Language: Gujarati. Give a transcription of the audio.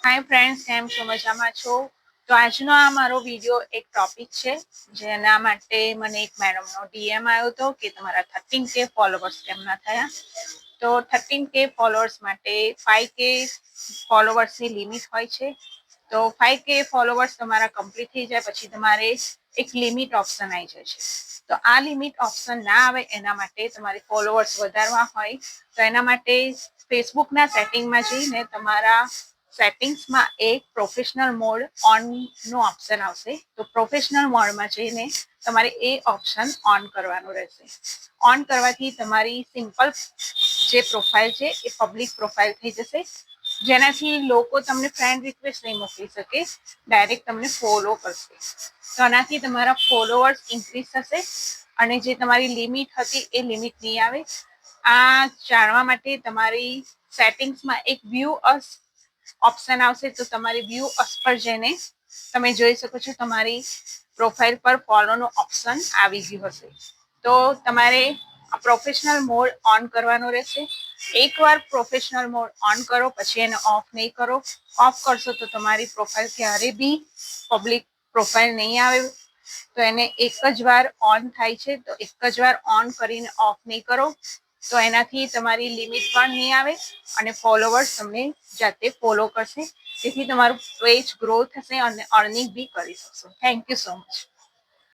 હાય ફ્રેન્ડ્સ, કેમ છો? મજામાં છો? તો આજનો આ મારો વિડીયો એક ટોપિક છે જેના માટે મને એક મેડમનો ડીએમ આવ્યો હતો કે તમારા 13K ફોલોવર્સ કેમ ના થયા. તો 13K ફોલોવર્સ માટે 5K ફોલોવર્સની લિમિટ હોય છે. તો 5K ફોલોવર્સ તમારા કમ્પ્લીટ થઈ જાય પછી તમારે એક લિમિટ ઓપ્શન આવી જાય છે. તો આ લિમિટ ઓપ્શન ના આવે એના માટે તમારે ફોલોવર્સ વધારવા હોય તો એના માટે ફેસબુકના સેટિંગમાં જઈને તમારા સેટિંગ્સમાં એક પ્રોફેશનલ મોડ ઓન નો ઓપ્શન આવશે. તો પ્રોફેશનલ મોડમાં જઈને તમારે એ ઓપ્શન ઓન કરવાનું રહેશે. ઓન કરવાથી તમારી સિમ્પલ જે પ્રોફાઇલ છે એ પબ્લિક પ્રોફાઇલ થઈ જશે, જેનાથી લોકો તમને ફ્રેન્ડ રિક્વેસ્ટ નહીં મોકલી શકે, ડાયરેક્ટ તમને ફોલો કરશે. તો આનાથી તમારા ફોલોવર્સ ઇન્ક્રીઝ થશે અને જે તમારી લિમિટ હતી એ લિમિટ નહીં આવે. આ જાણવા માટે તમારી સેટિંગ્સમાં એક વ્યૂ અસ ઓપ્શન આવશે. તો તમારી વ્યૂ અસ પર જઈને તમે જોઈ શકો છો તમારી પ્રોફાઇલ પર ફોલોનો ઓપ્શન આવી ગયું હશે. તો તમારે આ પ્રોફેશનલ મોડ ઓન કરવાનો રહેશે. એકવાર પ્રોફેશનલ મોડ ઓન કરો પછી એને ઓફ નહીં કરો. ઓફ કરશો તો તમારી પ્રોફાઇલ ક્યારે બી પબ્લિક પ્રોફાઇલ નહીં આવે. તો એને એક જ વાર ઓન થાય છે, તો એક જ વાર ઓન કરીને ઓફ નહીં કરો તો એનાથી તમારી લિમિટ પણ નહીં આવે અને ફોલોવર્સ તમને જાતે ફોલો કરશે. તેથી તમારું પેજ ગ્રો થશે અને અર્નિંગ બી કરી શકશો. Thank you so much.